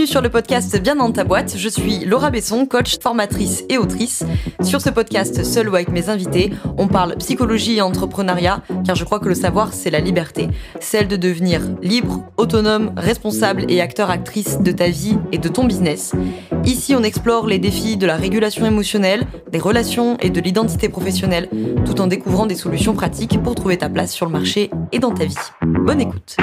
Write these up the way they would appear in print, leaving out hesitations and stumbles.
sur le podcast Bien dans ta boîte, je suis Laura Besson, coach, formatrice et autrice. Sur ce podcast, seul ou avec mes invités, on parle psychologie et entrepreneuriat, car je crois que le savoir, c'est la liberté. Celle de devenir libre, autonome, responsable et acteur-actrice de ta vie et de ton business. Ici, on explore les défis de la régulation émotionnelle, des relations et de l'identité professionnelle, tout en découvrant des solutions pratiques pour trouver ta place sur le marché et dans ta vie. Bonne écoute.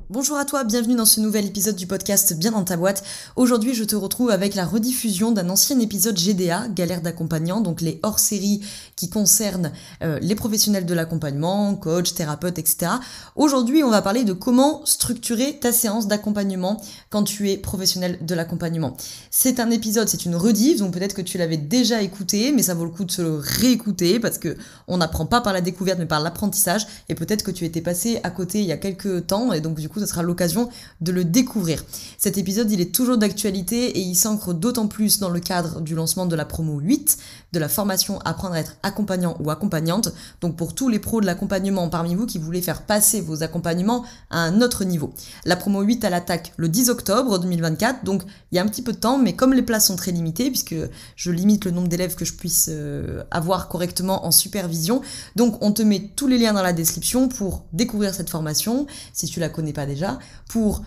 Bonjour à toi, bienvenue dans ce nouvel épisode du podcast Bien dans ta boîte. Aujourd'hui, je te retrouve avec la rediffusion d'un ancien épisode GDA, Galère d'accompagnant, donc les hors-séries qui concernent les professionnels de l'accompagnement, coach, thérapeute, etc. Aujourd'hui, on va parler de comment structurer ta séance d'accompagnement quand tu es professionnel de l'accompagnement. C'est un épisode, c'est une rediff, donc peut-être que tu l'avais déjà écouté, mais ça vaut le coup de se le réécouter parce que on n'apprend pas par la découverte, mais par l'apprentissage, et peut-être que tu étais passé à côté il y a quelques temps, et donc du coup, ça sera l'occasion de le découvrir. Cet épisode, il est toujours d'actualité et il s'ancre d'autant plus dans le cadre du lancement de la promo 8, de la formation Apprendre à être accompagnant ou accompagnante. Donc pour tous les pros de l'accompagnement parmi vous qui voulaient faire passer vos accompagnements à un autre niveau. La promo 8, elle attaque le 10 octobre 2024, donc il y a un petit peu de temps, mais comme les places sont très limitées, puisque je limite le nombre d'élèves que je puisse avoir correctement en supervision, donc on te met tous les liens dans la description pour découvrir cette formation, si tu la connais pas déjà, pour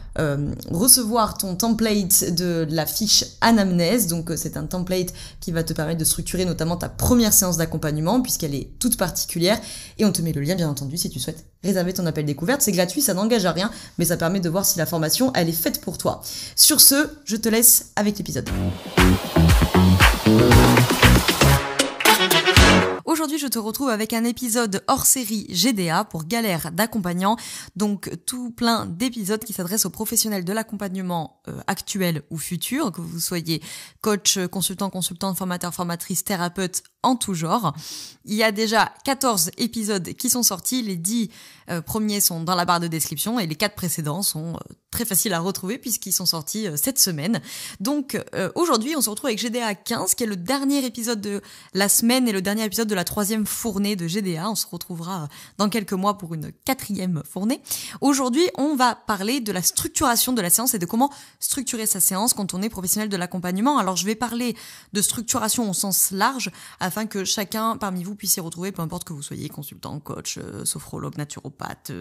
recevoir ton template de la fiche anamnèse. Donc c'est un template qui va te permettre de structurer notamment ta première séance d'accompagnement puisqu'elle est toute particulière, et on te met le lien bien entendu si tu souhaites réserver ton appel découverte. C'est gratuit, ça n'engage à rien, mais ça permet de voir si la formation elle est faite pour toi. Sur ce, je te laisse avec l'épisode. Aujourd'hui, je te retrouve avec un épisode hors série GDA pour Galère d'accompagnant, donc tout plein d'épisodes qui s'adressent aux professionnels de l'accompagnement actuel ou futur, que vous soyez coach, consultant, consultante, formateur, formatrice, thérapeute, en tout genre. Il y a déjà 14 épisodes qui sont sortis, les 10 premiers sont dans la barre de description et les 4 précédents sont très faciles à retrouver puisqu'ils sont sortis cette semaine. Donc aujourd'hui, on se retrouve avec GDA 15 qui est le dernier épisode de la semaine et le dernier épisode de la 3e fournée de GDA. On se retrouvera dans quelques mois pour une 4e fournée. Aujourd'hui, on va parler de la structuration de la séance et de comment structurer sa séance quand on est professionnel de l'accompagnement. Alors je vais parler de structuration au sens large afin que chacun parmi vous puisse y retrouver, peu importe que vous soyez consultant, coach, sophrologue, naturopathe,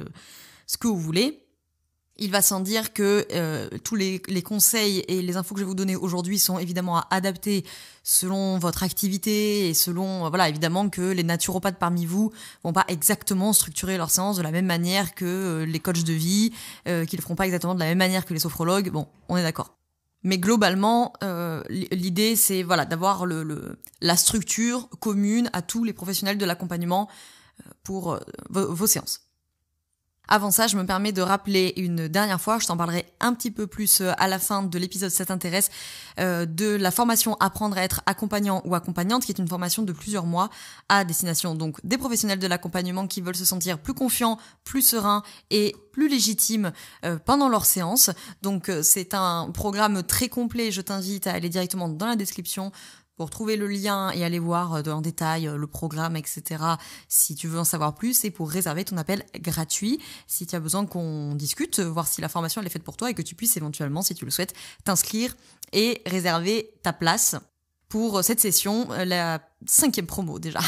ce que vous voulez. Il va sans dire que tous les conseils et les infos que je vais vous donner aujourd'hui sont évidemment à adapter selon votre activité et selon, voilà, évidemment que les naturopathes parmi vous vont pas exactement structurer leur séance de la même manière que les coachs de vie, qu'ils le feront pas exactement de la même manière que les sophrologues. Bon, on est d'accord. Mais globalement, l'idée c'est voilà d'avoir la structure commune à tous les professionnels de l'accompagnement pour vos séances. Avant ça, je me permets de rappeler une dernière fois, je t'en parlerai un petit peu plus à la fin de l'épisode si ça t'intéresse, de la formation Apprendre à être accompagnant ou accompagnante, qui est une formation de plusieurs mois à destination donc des professionnels de l'accompagnement qui veulent se sentir plus confiants, plus sereins et plus légitimes pendant leur séance. Donc c'est un programme très complet, je t'invite à aller directement dans la description pour trouver le lien et aller voir en détail le programme, etc. si tu veux en savoir plus, et pour réserver ton appel gratuit si tu as besoin qu'on discute, voir si la formation elle est faite pour toi et que tu puisses éventuellement, si tu le souhaites, t'inscrire et réserver ta place pour cette session, la 5e promo déjà.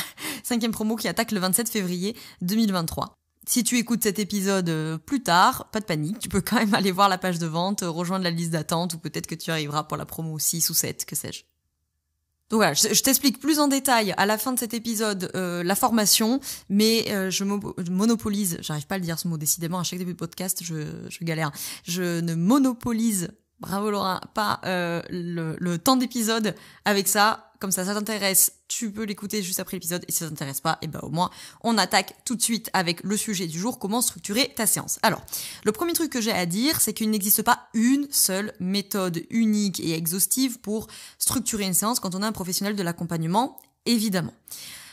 5e promo qui attaque le 27 février 2023. Si tu écoutes cet épisode plus tard, pas de panique, tu peux quand même aller voir la page de vente, rejoindre la liste d'attente, ou peut-être que tu arriveras pour la promo 6 ou 7, que sais-je. Donc voilà, je t'explique plus en détail à la fin de cet épisode la formation, mais je monopolise, j'arrive pas à le dire ce mot décidément, à chaque début de podcast je galère, je ne monopolise, bravo Laura, pas le temps d'épisode avec ça. Comme ça t'intéresse, tu peux l'écouter juste après l'épisode, et si ça t'intéresse pas, et ben au moins on attaque tout de suite avec le sujet du jour, comment structurer ta séance. Alors, le premier truc que j'ai à dire, c'est qu'il n'existe pas une seule méthode unique et exhaustive pour structurer une séance quand on est un professionnel de l'accompagnement, évidemment.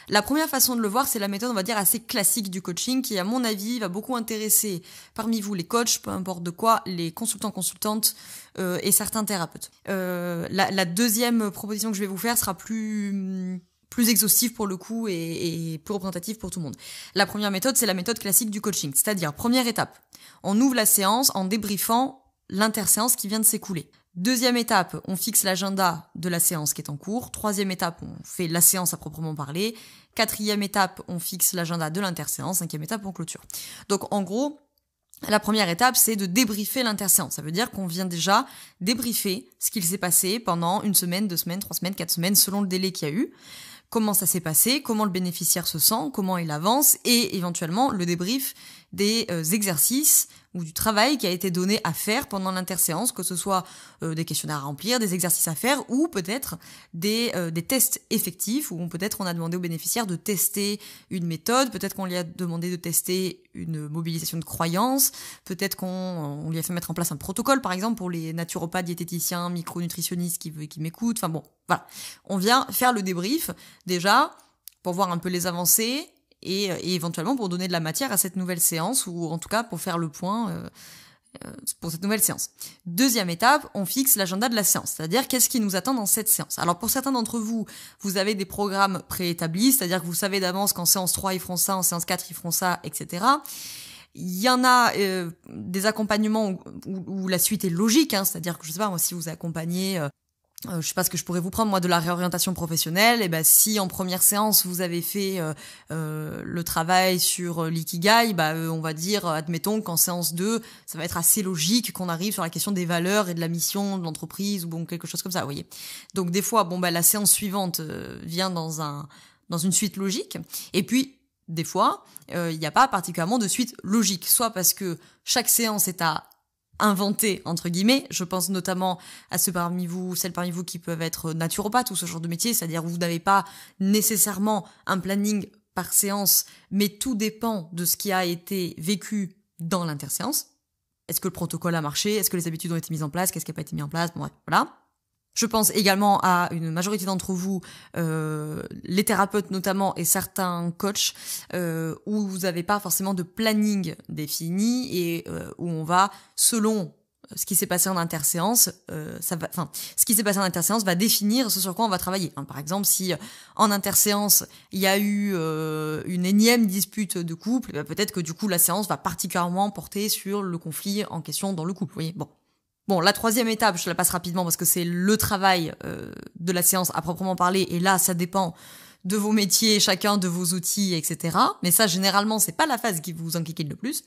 La première façon de le voir, c'est la méthode, on va dire, assez classique du coaching qui, à mon avis, va beaucoup intéresser parmi vous les coachs, peu importe de quoi, les consultants, consultantes et certains thérapeutes. La deuxième proposition que je vais vous faire sera plus plus exhaustive pour le coup et plus représentative pour tout le monde. La première méthode, c'est la méthode classique du coaching, c'est-à-dire première étape, on ouvre la séance en débriefant l'interséance qui vient de s'écouler. Deuxième étape, on fixe l'agenda de la séance qui est en cours. Troisième étape, on fait la séance à proprement parler. Quatrième étape, on fixe l'agenda de l'interséance. Cinquième étape, on clôture. Donc en gros, la première étape, c'est de débriefer l'interséance. Ça veut dire qu'on vient déjà débriefer ce qu'il s'est passé pendant 1 semaine, 2 semaines, 3 semaines, 4 semaines, selon le délai qu'il y a eu. Comment ça s'est passé, comment le bénéficiaire se sent, comment il avance, et éventuellement le débrief des exercices ou du travail qui a été donné à faire pendant l'interséance, que ce soit des questionnaires à remplir, des exercices à faire, ou peut-être des tests effectifs, où peut-être on a demandé au bénéficiaire de tester une méthode, peut-être qu'on lui a demandé de tester une mobilisation de croyances, peut-être qu'on lui a fait mettre en place un protocole, par exemple, pour les naturopathes, diététiciens, micronutritionnistes qui m'écoutent, enfin bon, voilà. On vient faire le débrief, déjà, pour voir un peu les avancées, et éventuellement pour donner de la matière à cette nouvelle séance, ou en tout cas pour faire le point pour cette nouvelle séance. Deuxième étape, on fixe l'agenda de la séance, c'est-à-dire qu'est-ce qui nous attend dans cette séance. Alors pour certains d'entre vous, vous avez des programmes préétablis, c'est-à-dire que vous savez d'avance qu'en séance 3 ils feront ça, en séance 4 ils feront ça, etc. Il y en a des accompagnements où la suite est logique, c'est-à-dire que je sais pas, moi, si vous accompagnez je sais pas ce que je pourrais vous prendre, moi, de la réorientation professionnelle, et ben si en première séance vous avez fait le travail sur l'ikigai, on va dire, admettons qu'en séance 2, ça va être assez logique qu'on arrive sur la question des valeurs et de la mission de l'entreprise, ou quelque chose comme ça, vous voyez. Donc des fois, la séance suivante vient dans une suite logique, et puis des fois, il n'y a pas particulièrement de suite logique, soit parce que chaque séance est à inventer, entre guillemets. Je pense notamment à celles parmi vous qui peuvent être naturopathes ou ce genre de métier, c'est-à-dire où vous n'avez pas nécessairement un planning par séance, mais tout dépend de ce qui a été vécu dans l'interséance. Est-ce que le protocole a marché? Est-ce que les habitudes ont été mises en place? Qu'est-ce qui n'a pas été mis en place? Bon, voilà. Je pense également à une majorité d'entre vous, les thérapeutes notamment et certains coachs, où vous n'avez pas forcément de planning défini et où on va, selon ce qui s'est passé en interséance, ce qui s'est passé en interséance va définir ce sur quoi on va travailler. Par exemple, si en interséance il y a eu une énième dispute de couple, peut-être que du coup la séance va particulièrement porter sur le conflit en question dans le couple. Vous voyez, Bon, la troisième étape, je la passe rapidement parce que c'est le travail de la séance à proprement parler. Et là, ça dépend de vos métiers, chacun de vos outils, etc. Mais ça, généralement, c'est pas la phase qui vous enquiquine le plus.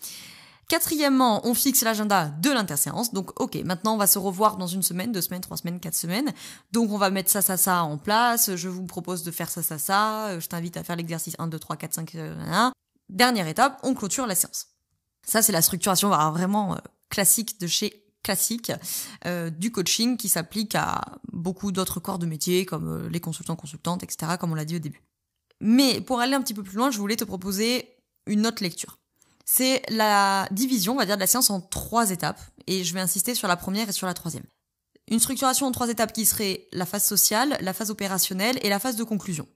Quatrièmement, on fixe l'agenda de l'interséance. Donc, ok, maintenant, on va se revoir dans 1 semaine, 2 semaines, 3 semaines, 4 semaines. Donc, on va mettre ça en place. Je vous propose de faire ça. Je t'invite à faire l'exercice 1, 2, 3, 4, 5, 1. Dernière étape, on clôture la séance. Ça, c'est la structuration vraiment classique de chez classique du coaching qui s'applique à beaucoup d'autres corps de métier comme les consultants, consultantes, etc., comme on l'a dit au début. Mais pour aller un petit peu plus loin, je voulais te proposer une autre lecture. C'est la division, on va dire, de la séance en 3 étapes, et je vais insister sur la première et sur la troisième. Une structuration en 3 étapes qui serait la phase sociale, la phase opérationnelle et la phase de conclusion.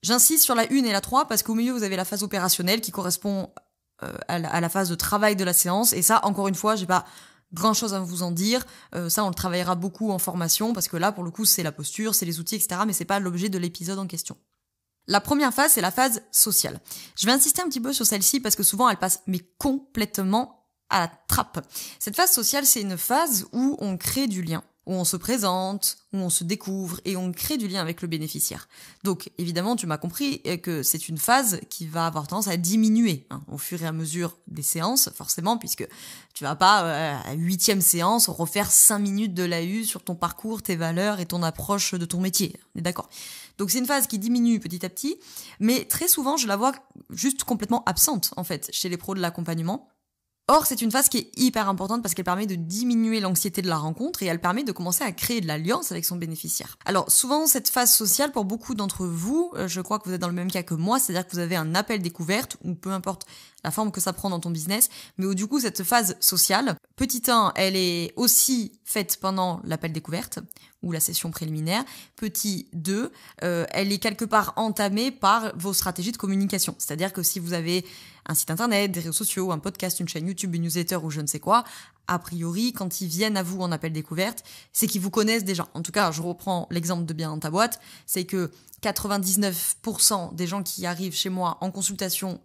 J'insiste sur la 1 et la 3 parce qu'au milieu, vous avez la phase opérationnelle qui correspond à la phase de travail de la séance, et ça, encore une fois, j'ai pas grand chose à vous en dire, ça on le travaillera beaucoup en formation parce que là pour le coup c'est la posture, c'est les outils, etc. mais c'est pas l'objet de l'épisode en question. La première phase c'est la phase sociale. Je vais insister un petit peu sur celle-ci parce que souvent elle passe mais complètement à la trappe. Cette phase sociale c'est une phase où on crée du lien, où on se présente, où on se découvre et on crée du lien avec le bénéficiaire. Donc évidemment tu m'as compris que c'est une phase qui va avoir tendance à diminuer au fur et à mesure des séances, forcément, puisque tu vas pas à 8e séance refaire 5 minutes de l'AU sur ton parcours, tes valeurs et ton approche de ton métier. On est d'accord. Donc c'est une phase qui diminue petit à petit, mais très souvent je la vois juste complètement absente en fait chez les pros de l'accompagnement. Or, c'est une phase qui est hyper importante parce qu'elle permet de diminuer l'anxiété de la rencontre et elle permet de commencer à créer de l'alliance avec son bénéficiaire. Alors, souvent, cette phase sociale, pour beaucoup d'entre vous, je crois que vous êtes dans le même cas que moi, c'est-à-dire que vous avez un appel découverte, ou peu importe la forme que ça prend dans ton business, mais où du coup, cette phase sociale, petit 1, elle est aussi faite pendant l'appel découverte, ou la session préliminaire. Petit 2, elle est quelque part entamée par vos stratégies de communication. C'est-à-dire que si vous avez un site internet, des réseaux sociaux, un podcast, une chaîne YouTube, une newsletter ou je ne sais quoi, a priori, quand ils viennent à vous en appel découverte, c'est qu'ils vous connaissent déjà. En tout cas, je reprends l'exemple de Bien dans ta boîte, c'est que 99% des gens qui arrivent chez moi en consultation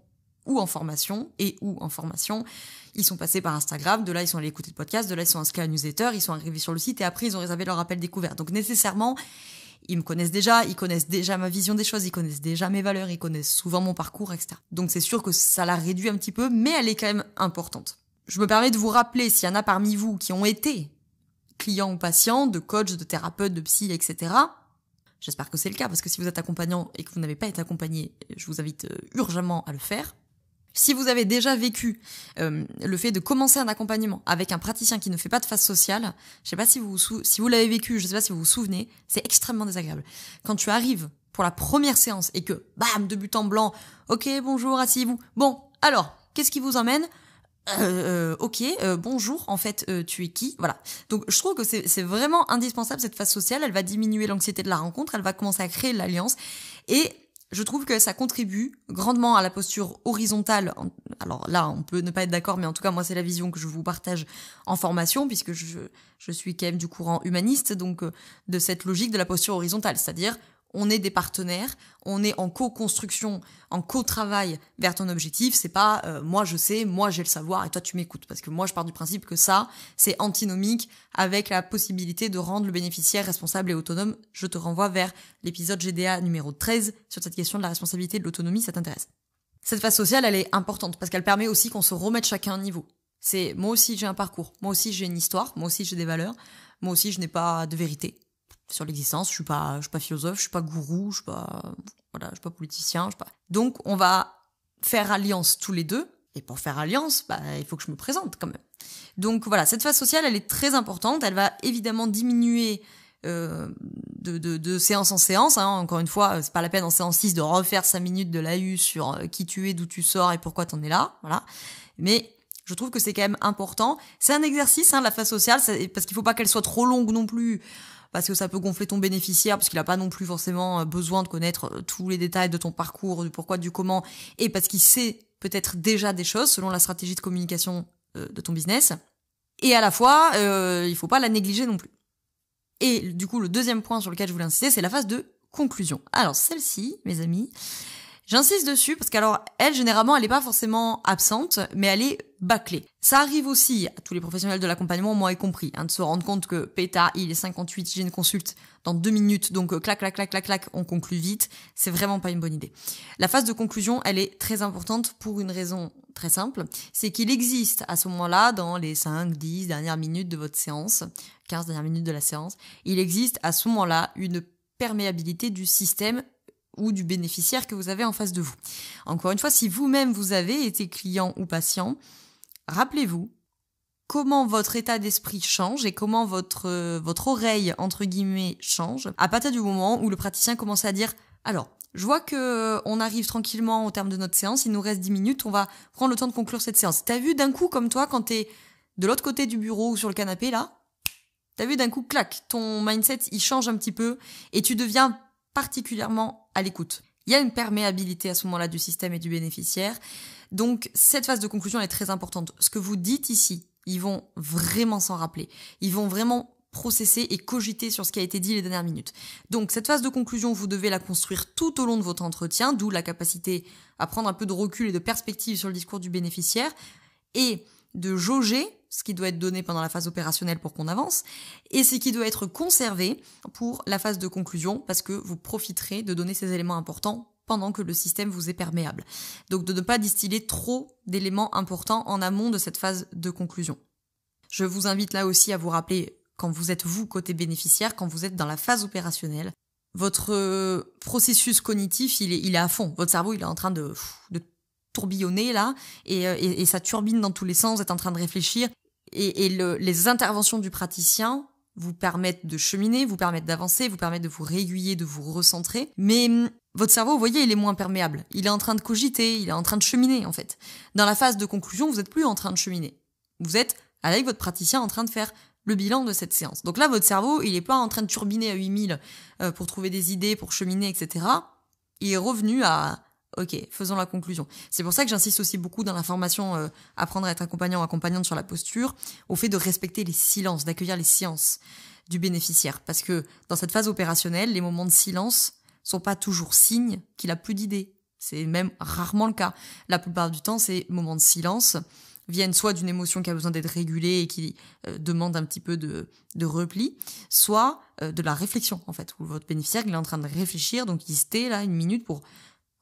ou en formation, ils sont passés par Instagram, de là ils sont allés écouter le podcast, de là ils sont inscrits à la newsletter, ils sont arrivés sur le site et après ils ont réservé leur appel découverte. Donc nécessairement, ils me connaissent déjà, ils connaissent déjà ma vision des choses, ils connaissent déjà mes valeurs, ils connaissent souvent mon parcours, etc. Donc c'est sûr que ça la réduit un petit peu, mais elle est quand même importante. Je me permets de vous rappeler, s'il y en a parmi vous qui ont été clients ou patients, de coach, de thérapeute, de psy, etc., j'espère que c'est le cas, parce que si vous êtes accompagnant et que vous n'avez pas été accompagné, je vous invite urgemment à le faire. Si vous avez déjà vécu le fait de commencer un accompagnement avec un praticien qui ne fait pas de phase sociale, je sais pas si vous l'avez vécu, je sais pas si vous vous souvenez, c'est extrêmement désagréable. Quand tu arrives pour la première séance et que, bam, de but en blanc, ok, bonjour, asseyez-vous. Bon, alors, qu'est-ce qui vous emmène ? Bonjour, en fait, tu es qui ? Voilà. Donc, je trouve que c'est vraiment indispensable, cette phase sociale. Elle va diminuer l'anxiété de la rencontre, elle va commencer à créer l'alliance. Et je trouve que ça contribue grandement à la posture horizontale. Alors là, on peut ne pas être d'accord, mais en tout cas, moi, c'est la vision que je vous partage en formation, puisque je suis quand même du courant humaniste, donc de cette logique de la posture horizontale. C'est-à-dire, on est des partenaires, on est en co-construction, en co-travail vers ton objectif. C'est pas moi je sais, moi j'ai le savoir et toi tu m'écoutes. Parce que moi je pars du principe que ça, c'est antinomique avec la possibilité de rendre le bénéficiaire responsable et autonome. Je te renvoie vers l'épisode GDA numéro 13 sur cette question de la responsabilité et de l'autonomie, ça t'intéresse. Cette phase sociale, elle est importante parce qu'elle permet aussi qu'on se remette chacun à un niveau. C'est moi aussi j'ai un parcours, moi aussi j'ai une histoire, moi aussi j'ai des valeurs, moi aussi je n'ai pas de vérité sur l'existence, je suis pas philosophe, je suis pas gourou, je suis pas politicien, Donc on va faire alliance tous les deux, et pour faire alliance, il faut que je me présente quand même. Donc voilà, cette phase sociale, elle est très importante, elle va évidemment diminuer de séance en séance, hein. Encore une fois, c'est pas la peine en séance 6 de refaire 5 minutes de l'AU sur qui tu es, d'où tu sors et pourquoi t'en es là, voilà. Mais je trouve que c'est quand même important. C'est un exercice, la phase sociale, parce qu'il faut pas qu'elle soit trop longue non plus, parce que ça peut gonfler ton bénéficiaire, parce qu'il a pas non plus forcément besoin de connaître tous les détails de ton parcours, du pourquoi, du comment, et parce qu'il sait peut-être déjà des choses selon la stratégie de communication de ton business. Et à la fois, il faut pas la négliger non plus. Et du coup, le deuxième point sur lequel je voulais insister, c'est la phase de conclusion. Alors celle-ci, mes amis, j'insiste dessus parce qu'alors, elle, généralement, elle est pas forcément absente, mais elle est bâclée. Ça arrive aussi à tous les professionnels de l'accompagnement, moi y compris, de se rendre compte que péta, il est 58, j'ai une consulte dans 2 minutes, donc clac, on conclut vite. C'est vraiment pas une bonne idée. La phase de conclusion, elle est très importante pour une raison très simple, c'est qu'il existe à ce moment-là, dans les 5, 10 dernières minutes de votre séance, 15 dernières minutes de la séance, il existe à ce moment-là une perméabilité du système ou du bénéficiaire que vous avez en face de vous. Encore une fois, si vous-même vous avez été client ou patient, rappelez-vous comment votre état d'esprit change et comment votre oreille, entre guillemets, change à partir du moment où le praticien commence à dire « Alors, je vois que on arrive tranquillement au terme de notre séance, il nous reste 10 minutes, on va prendre le temps de conclure cette séance. » T'as vu d'un coup, comme toi, quand t'es de l'autre côté du bureau ou sur le canapé, là, t'as vu d'un coup, clac, ton mindset, il change un petit peu et tu deviens particulièrement à l'écoute. Il y a une perméabilité à ce moment-là du système et du bénéficiaire. Donc, cette phase de conclusion est très importante. Ce que vous dites ici, ils vont vraiment s'en rappeler. Ils vont vraiment processer et cogiter sur ce qui a été dit les dernières minutes. Donc, cette phase de conclusion, vous devez la construire tout au long de votre entretien, d'où la capacité à prendre un peu de recul et de perspective sur le discours du bénéficiaire et de jauger ce qui doit être donné pendant la phase opérationnelle pour qu'on avance, et ce qui doit être conservé pour la phase de conclusion, parce que vous profiterez de donner ces éléments importants pendant que le système vous est perméable. Donc de ne pas distiller trop d'éléments importants en amont de cette phase de conclusion. Je vous invite là aussi à vous rappeler, quand vous êtes vous côté bénéficiaire, quand vous êtes dans la phase opérationnelle, votre processus cognitif, il est à fond. Votre cerveau, il est en train de tourbillonner là, et ça turbine dans tous les sens, vous êtes en train de réfléchir, et les interventions du praticien vous permettent de cheminer, vous permettent d'avancer, vous permettent de vous réaiguiller, de vous recentrer, mais votre cerveau, vous voyez, il est moins perméable, il est en train de cogiter, il est en train de cheminer en fait. Dans la phase de conclusion, vous n'êtes plus en train de cheminer, vous êtes avec votre praticien en train de faire le bilan de cette séance. Donc là, votre cerveau, il est pas en train de turbiner à 8000 pour trouver des idées, pour cheminer, etc. Il est revenu à Ok, faisons la conclusion. C'est pour ça que j'insiste aussi beaucoup dans la formation apprendre à être accompagnant ou accompagnante sur la posture, au fait de respecter les silences, d'accueillir les silences du bénéficiaire. Parce que dans cette phase opérationnelle, les moments de silence sont pas toujours signes qu'il a plus d'idées. C'est même rarement le cas. La plupart du temps, ces moments de silence viennent soit d'une émotion qui a besoin d'être régulée et qui demande un petit peu de repli, soit de la réflexion, en fait, où votre bénéficiaire il est en train de réfléchir, donc il se tait là une minute pour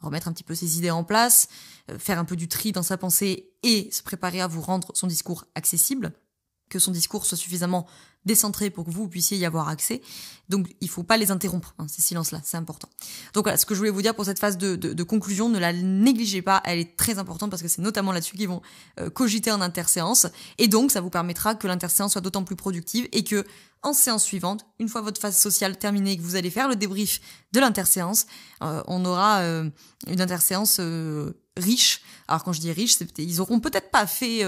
remettre un petit peu ses idées en place, faire un peu du tri dans sa pensée et se préparer à vous rendre son discours accessible, que son discours soit suffisamment décentré pour que vous puissiez y avoir accès. Donc, il faut pas les interrompre, ces silences-là, c'est important. Donc voilà, ce que je voulais vous dire pour cette phase de conclusion, ne la négligez pas, elle est très importante parce que c'est notamment là-dessus qu'ils vont cogiter en interséance. Et donc, ça vous permettra que l'interséance soit d'autant plus productive et que, en séance suivante, une fois votre phase sociale terminée et que vous allez faire le débrief de l'interséance, on aura une interséance riche. Alors quand je dis riche, ils auront peut-être pas fait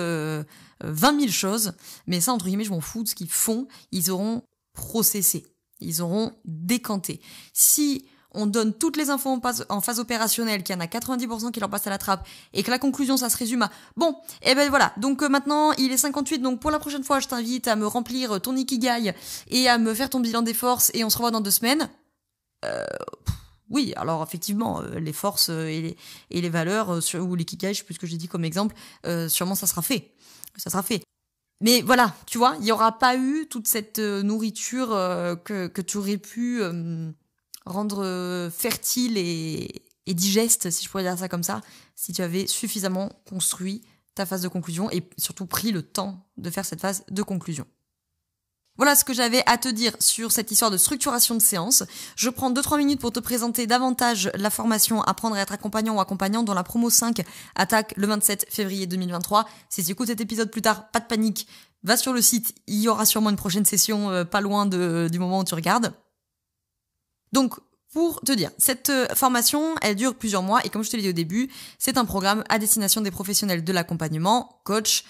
20 000 choses, mais ça, entre guillemets, je m'en fous de ce qu'ils font. Ils auront processé, ils auront décanté. Si on donne toutes les infos en phase opérationnelle, qu'il y en a 90% qui leur passent à la trappe, et que la conclusion, ça se résume à « Bon, et ben voilà, donc maintenant, il est 58, donc pour la prochaine fois, je t'invite à me remplir ton Ikigai et à me faire ton bilan des forces, et on se revoit dans 2 semaines. » Oui, alors effectivement, les forces et les valeurs, ou l'ikigai, je sais plus ce que j'ai dit comme exemple, sûrement ça sera fait. Ça sera fait. Mais voilà, tu vois, il n'y aura pas eu toute cette nourriture que tu aurais pu rendre fertile et digeste, si je pourrais dire ça comme ça, si tu avais suffisamment construit ta phase de conclusion et surtout pris le temps de faire cette phase de conclusion. Voilà ce que j'avais à te dire sur cette histoire de structuration de séance. Je prends 2-3 minutes pour te présenter davantage la formation Apprendre à être accompagnant ou accompagnante dont la promo 5 attaque le 27 février 2023. Si tu écoutes cet épisode plus tard, pas de panique, va sur le site, il y aura sûrement une prochaine session pas loin du moment où tu regardes. Donc, pour te dire, cette formation, elle dure plusieurs mois et comme je te l'ai dit au début, c'est un programme à destination des professionnels de l'accompagnement, coach,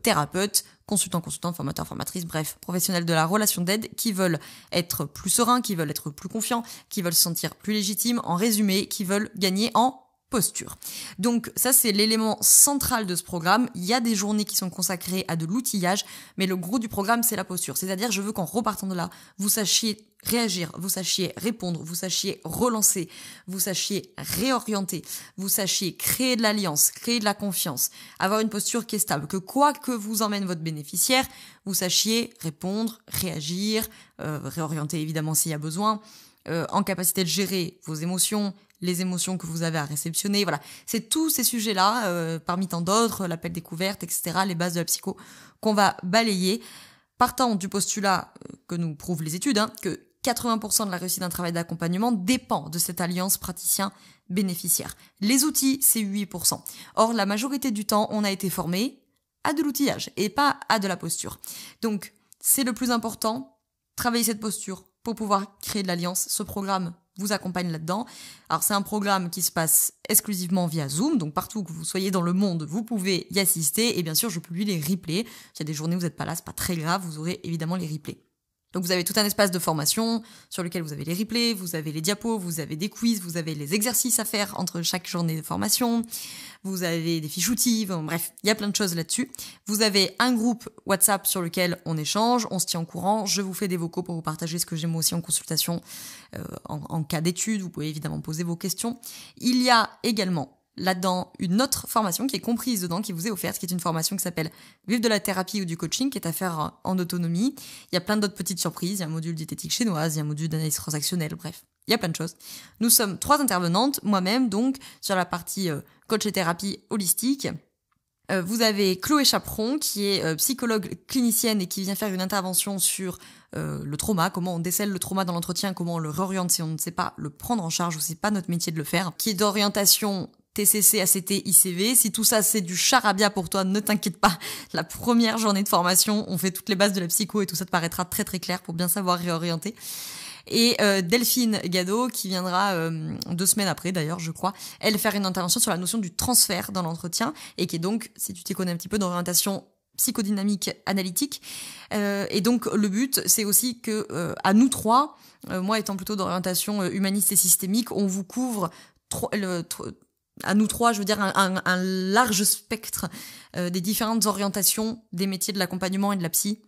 thérapeute, consultant, formateur, formatrice, bref, professionnels de la relation d'aide qui veulent être plus sereins, qui veulent être plus confiants, qui veulent se sentir plus légitimes, en résumé, qui veulent gagner en posture. Donc ça, c'est l'élément central de ce programme. Il y a des journées qui sont consacrées à de l'outillage, mais le gros du programme, c'est la posture. C'est-à-dire, je veux qu'en repartant de là, vous sachiez réagir, vous sachiez répondre, vous sachiez relancer, vous sachiez réorienter, vous sachiez créer de l'alliance, créer de la confiance, avoir une posture qui est stable, que quoi que vous emmène votre bénéficiaire, vous sachiez répondre, réagir, réorienter évidemment s'il y a besoin, en capacité de gérer vos émotions, les émotions que vous avez à réceptionner, voilà. C'est tous ces sujets-là, parmi tant d'autres, l'appel découverte, etc., les bases de la psycho, qu'on va balayer, partant du postulat que nous prouvent les études, que 80% de la réussite d'un travail d'accompagnement dépend de cette alliance praticien-bénéficiaire. Les outils, c'est 8%. Or, la majorité du temps, on a été formé à de l'outillage et pas à de la posture. Donc, c'est le plus important, travailler cette posture pour pouvoir créer de l'alliance. Ce programme vous accompagne là-dedans. Alors, c'est un programme qui se passe exclusivement via Zoom, donc partout que vous soyez dans le monde, vous pouvez y assister. Et bien sûr, je publie les replays. Il y a des journées où vous n'êtes pas là, c'est pas très grave, vous aurez évidemment les replays. Donc vous avez tout un espace de formation sur lequel vous avez les replays, vous avez les diapos, vous avez des quiz, vous avez les exercices à faire entre chaque journée de formation, vous avez des fiches outils, bref, il y a plein de choses là-dessus. Vous avez un groupe WhatsApp sur lequel on échange, on se tient au courant, je vous fais des vocaux pour vous partager ce que j'ai moi aussi en consultation en cas d'étude, vous pouvez évidemment poser vos questions. Il y a également là-dedans une autre formation qui est comprise dedans, qui vous est offerte, qui est une formation qui s'appelle Vivre de la thérapie ou du coaching, qui est à faire en autonomie. Il y a plein d'autres petites surprises, il y a un module diététique chinoise, il y a un module d'analyse transactionnelle, bref, il y a plein de choses. Nous sommes 3 intervenantes, moi-même donc, sur la partie coach et thérapie holistique. Vous avez Chloé Chaperon, qui est psychologue clinicienne et qui vient faire une intervention sur le trauma, comment on décèle le trauma dans l'entretien, comment on le réoriente si on ne sait pas le prendre en charge ou c'est pas notre métier de le faire, qui est d'orientation TCC, ACT, ICV. Si tout ça c'est du charabia pour toi, ne t'inquiète pas. La première journée de formation, on fait toutes les bases de la psycho et tout ça te paraîtra très très clair pour bien savoir réorienter. Et Delphine Gado, qui viendra 2 semaines après d'ailleurs, je crois, elle faire une intervention sur la notion du transfert dans l'entretien et qui est donc, si tu t'y connais un petit peu, d'orientation psychodynamique analytique. Et donc le but, c'est aussi que à nous 3, moi étant plutôt d'orientation humaniste et systémique, on vous couvre à nous trois, je veux dire, un large spectre des différentes orientations des métiers de l'accompagnement et de la psy,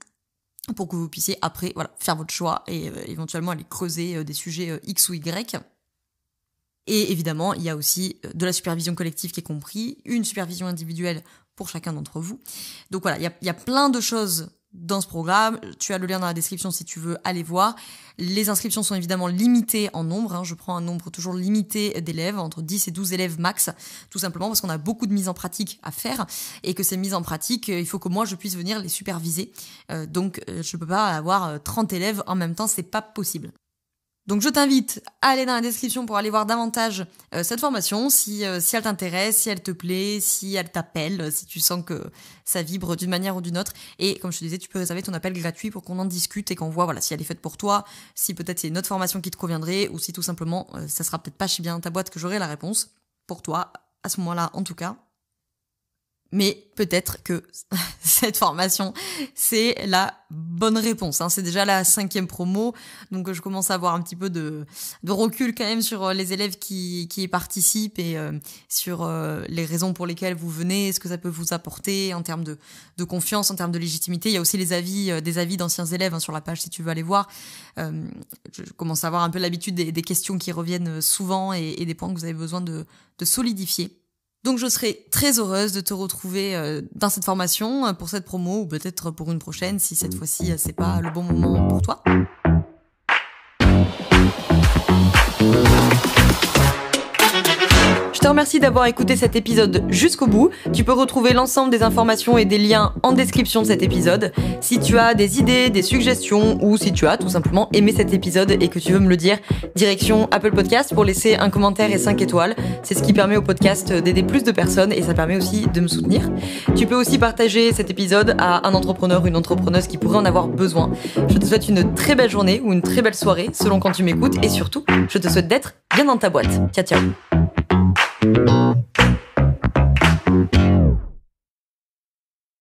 pour que vous puissiez après faire votre choix et éventuellement aller creuser des sujets X ou Y. Et évidemment, il y a aussi de la supervision collective qui est compris, une supervision individuelle pour chacun d'entre vous. Donc voilà, il y a plein de choses dans ce programme. Tu as le lien dans la description si tu veux aller voir. Les inscriptions sont évidemment limitées en nombre. Je prends un nombre toujours limité d'élèves, entre 10 et 12 élèves max, tout simplement parce qu'on a beaucoup de mises en pratique à faire et que ces mises en pratique, il faut que moi je puisse venir les superviser. Donc je peux pas avoir 30 élèves en même temps, c'est pas possible. Donc je t'invite à aller dans la description pour aller voir davantage cette formation, si elle t'intéresse, si elle te plaît, si elle t'appelle, si tu sens que ça vibre d'une manière ou d'une autre. Et comme je te disais, tu peux réserver ton appel gratuit pour qu'on en discute et qu'on voit si elle est faite pour toi, si peut-être c'est une autre formation qui te conviendrait, ou si tout simplement ça sera peut-être pas chez bien dans ta boîte que j'aurai la réponse pour toi, à ce moment-là en tout cas. Mais peut-être que cette formation, c'est la bonne réponse. C'est déjà la 5e promo, donc je commence à avoir un petit peu de recul quand même sur les élèves qui y participent et sur les raisons pour lesquelles vous venez, ce que ça peut vous apporter en termes de confiance, en termes de légitimité. Il y a aussi des avis d'anciens élèves sur la page si tu veux aller voir. Je commence à avoir un peu l'habitude des questions qui reviennent souvent et des points que vous avez besoin de solidifier. Donc je serai très heureuse de te retrouver dans cette formation pour cette promo ou peut-être pour une prochaine si cette fois-ci c'est pas le bon moment pour toi. Je te remercie d'avoir écouté cet épisode jusqu'au bout. Tu peux retrouver l'ensemble des informations et des liens en description de cet épisode. Si tu as des idées, des suggestions ou si tu as tout simplement aimé cet épisode et que tu veux me le dire, direction Apple Podcast pour laisser un commentaire et 5 étoiles. C'est ce qui permet au podcast d'aider plus de personnes et ça permet aussi de me soutenir. Tu peux aussi partager cet épisode à un entrepreneur ou une entrepreneuse qui pourrait en avoir besoin. Je te souhaite une très belle journée ou une très belle soirée selon quand tu m'écoutes et surtout, je te souhaite d'être bien dans ta boîte. Ciao, ciao.